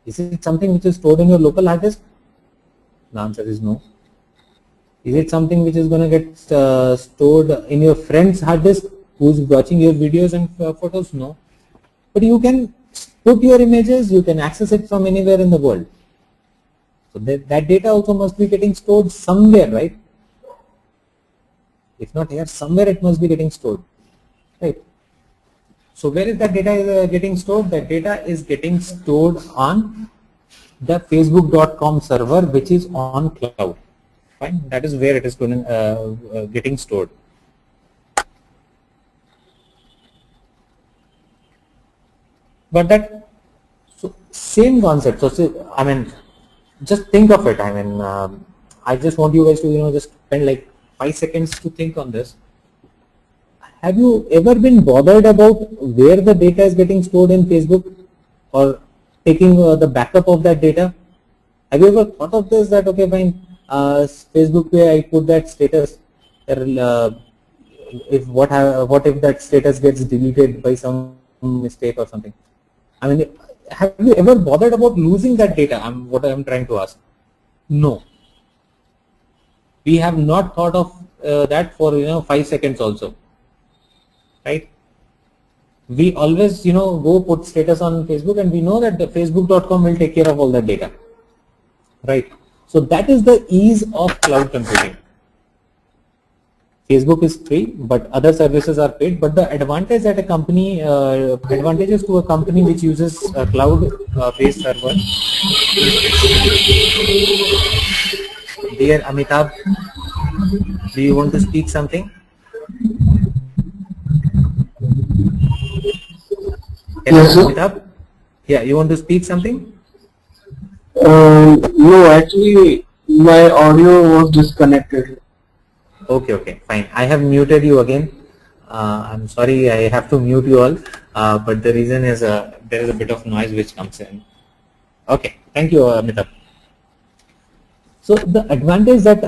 Is it something which is stored in your local hard disk? The answer is no. Is it something which is going to get stored in your friend's hard disk who's watching your videos and photos? No. But you can put your images, you can access it from anywhere in the world. So that data also must be getting stored somewhere, right? If not here, somewhere it must be getting stored, right? So where is that data getting stored? That data is getting stored on the Facebook.com server, which is on cloud. Fine, that is where it is going getting stored. But that same concept. So I mean, just think of it. I mean, I just want you guys to just spend like 5 seconds to think on this. Have you ever been bothered about where the data is getting stored in Facebook, or taking the backup of that data? Have you ever thought of this, that okay, fine, Facebook where I put that status, if what if that status gets deleted by some mistake or something? I mean, have you ever bothered about losing that data? What I'm trying to ask. No. We have not thought of that for 5 seconds also. Right? We always go put status on Facebook, and we know that the Facebook.com will take care of all that data. Right? So that is the ease of cloud computing. Facebook is free, but other services are paid. But the advantage that a company, advantages to a company which uses a cloud-based server. Dear Amitabh, do you want to speak something? Hello, yes, Amitabh? Yeah, you want to speak something? No, actually my audio was disconnected. Okay, fine. I have muted you again. I'm sorry, I have to mute you all, but the reason is there is a bit of noise which comes in. Okay, thank you, Amitabh. So the advantage that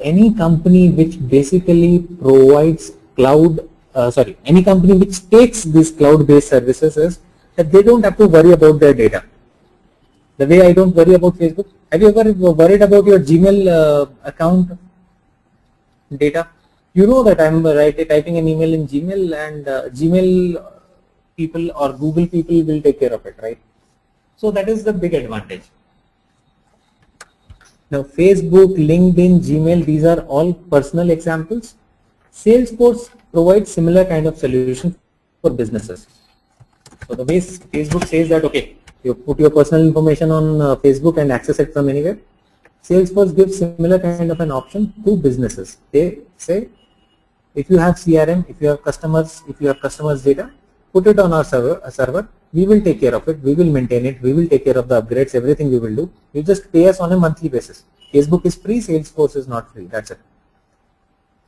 any company which basically provides cloud, any company which takes these cloud-based services is that they don't have to worry about their data. The way I don't worry about Facebook. Have you ever worried about your Gmail account data? You know that I'm typing an email in Gmail, and Gmail people or Google people will take care of it, right? So that is the big advantage. Now Facebook, LinkedIn, Gmail, these are all personal examples. Salesforce provides similar kind of solution for businesses. So the way Facebook says that, okay, you put your personal information on Facebook and access it from anywhere. Salesforce gives similar kind of an option to businesses. They say, if you have CRM, if you have customers data, put it on our server. We will take care of it. We will maintain it. We will take care of the upgrades. Everything we will do. You just pay us on a monthly basis. Facebook is free. Salesforce is not free. That's it.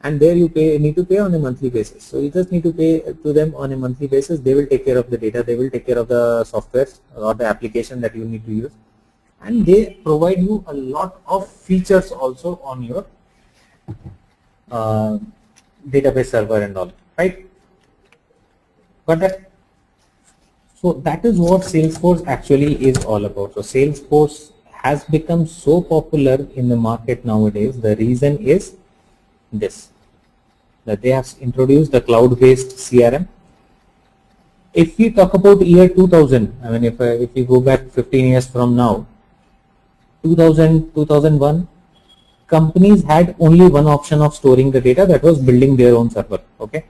And there you need to pay on a monthly basis. So you just need to pay to them on a monthly basis. They will take care of the data. They will take care of the software or the application that you need to use. And they provide you a lot of features also on your database server and all, right? Got that? So that is what Salesforce actually is all about. So Salesforce has become so popular in the market nowadays. The reason is this, that they have introduced the cloud-based CRM. If we talk about year 2000, I mean, if we go back 15 years from now, 2000, 2001, companies had only one option of storing the data, that was building their own server. Okay,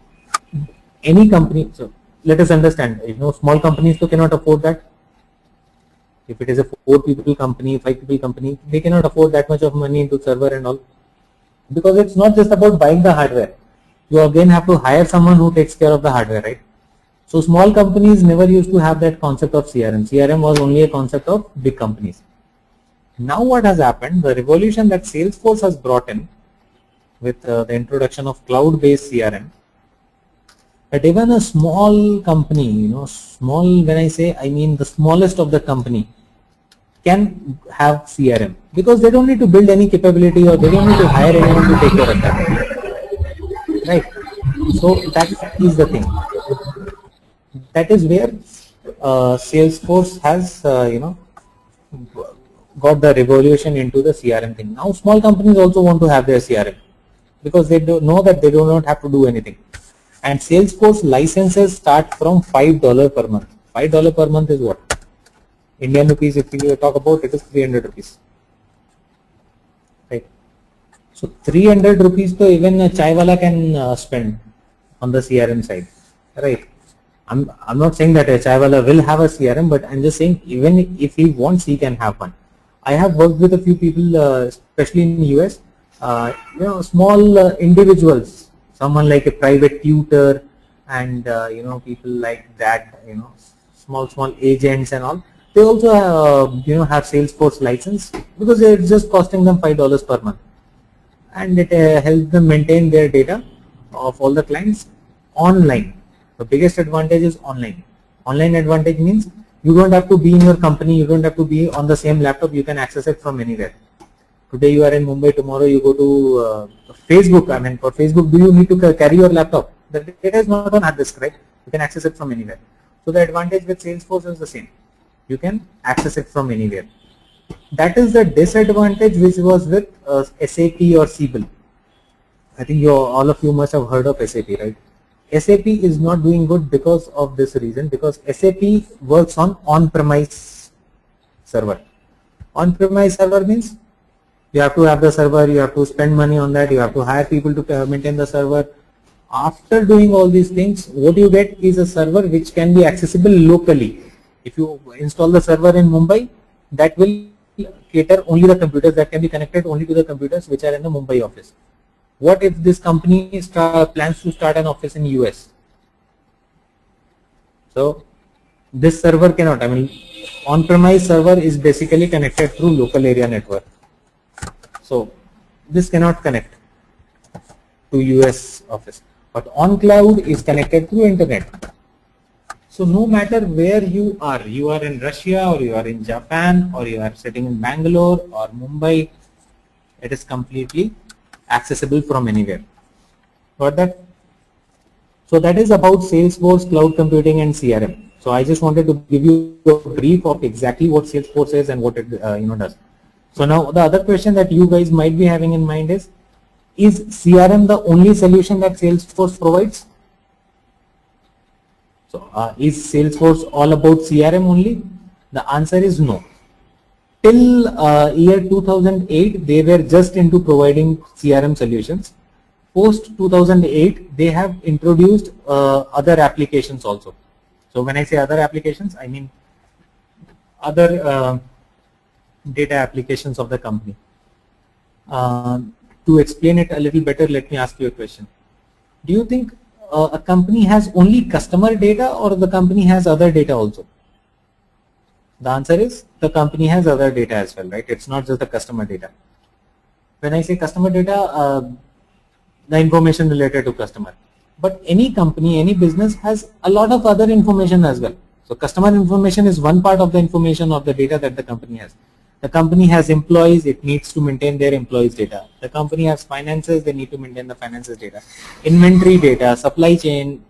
any company. So let us understand, small companies cannot afford that. If it is a 4 people company, 5 people company, they cannot afford that much of money into server and all, because it's not just about buying the hardware. You again have to hire someone who takes care of the hardware, right? So small companies never used to have that concept of CRM. CRM was only a concept of big companies. Now what has happened, the revolution that Salesforce has brought in with the introduction of cloud-based CRM, that even a small company, small, when I say, I mean the smallest of the company, can have CRM, because they don't need to build any capability, or they don't need to hire anyone to take care of that, right? So that is the thing. That is where Salesforce has got the revolution into the CRM thing. Now small companies also want to have their CRM because they know that they do not have to do anything. And Salesforce licenses start from $5 per month. $5 per month is what? Indian rupees, if you talk about it, is 300 rupees. Right. So 300 rupees to even a chai wala can spend on the CRM side. Right. I'm not saying that a chai wala will have a CRM, but I'm just saying even if he wants, he can have one. I have worked with a few people, especially in US, small individuals, someone like a private tutor and, people like that, small agents and all. They also, have Salesforce license because it's just costing them $5 per month. And it helps them maintain their data of all the clients online. The biggest advantage is online. Online advantage means you don't have to be in your company, you don't have to be on the same laptop, you can access it from anywhere. Today you are in Mumbai, tomorrow you go to Facebook. I mean, for Facebook, do you need to carry your laptop? The data is not on hard disk, right? You can access it from anywhere. So the advantage with Salesforce is the same. You can access it from anywhere. That is the disadvantage which was with SAP or Siebel. I think all of you must have heard of SAP, right? SAP is not doing good because of this reason, because SAP works on on-premise server. On-premise server means you have to have the server, you have to spend money on that, you have to hire people to maintain the server. After doing all these things, what you get is a server which can be accessible locally. If you install the server in Mumbai, that will cater only the computers, that can be connected only to the computers which are in the Mumbai office. What if this company plans to start an office in US? So this server cannot. I mean, on-premise server is basically connected through local area network. So this cannot connect to US office. But on cloud is connected through internet. So no matter where you are in Russia or you are in Japan or you are sitting in Bangalore or Mumbai, it is completely accessible from anywhere. Got that? So that is about Salesforce, cloud computing and CRM. So I just wanted to give you a brief of exactly what Salesforce is and what it does. So now the other question that you guys might be having in mind is CRM the only solution that Salesforce provides? So is Salesforce all about CRM only? The answer is no. Till year 2008, they were just into providing CRM solutions. Post 2008, they have introduced other applications also. So when I say other applications, I mean other data applications of the company. To explain it a little better, let me ask you a question. Do you think a company has only customer data or the company has other data also? The answer is the company has other data as well, right? It's not just the customer data. When I say customer data, the information related to customer. But any company, any business has a lot of other information as well. So customer information is one part of the information of the data that the company has. The company has employees, it needs to maintain their employees' data. The company has finances, they need to maintain the finances data. Inventory data, supply chain,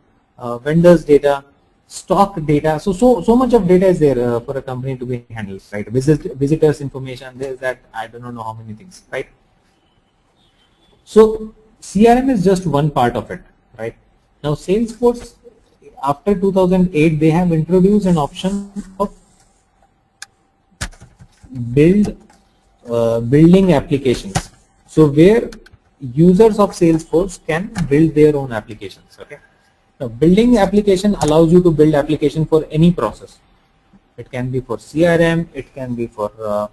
vendors data, stock data. So much of data is there for a company to be handled, right? Visitors information, there's that, I don't know how many things, right? So CRM is just one part of it, right? Now Salesforce, after 2008, they have introduced an option of building applications. So where users of Salesforce can build their own applications, okay? Now, building application allows you to build application for any process. It can be for CRM, it can be for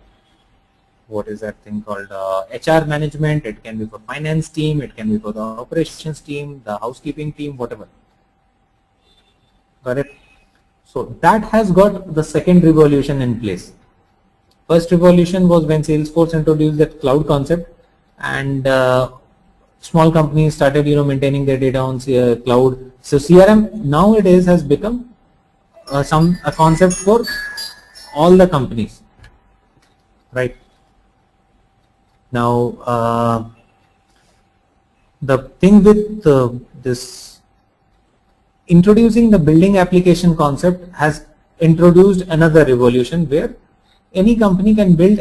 what is that thing called HR management, it can be for finance team, it can be for the operations team, the housekeeping team, whatever. Got it? So that has got the second revolution in place. First revolution was when Salesforce introduced that cloud concept, and small companies started maintaining their data on cloud. So CRM nowadays has become a concept for all the companies, right? Now the thing with this introducing the building application concept has introduced another revolution where any company can build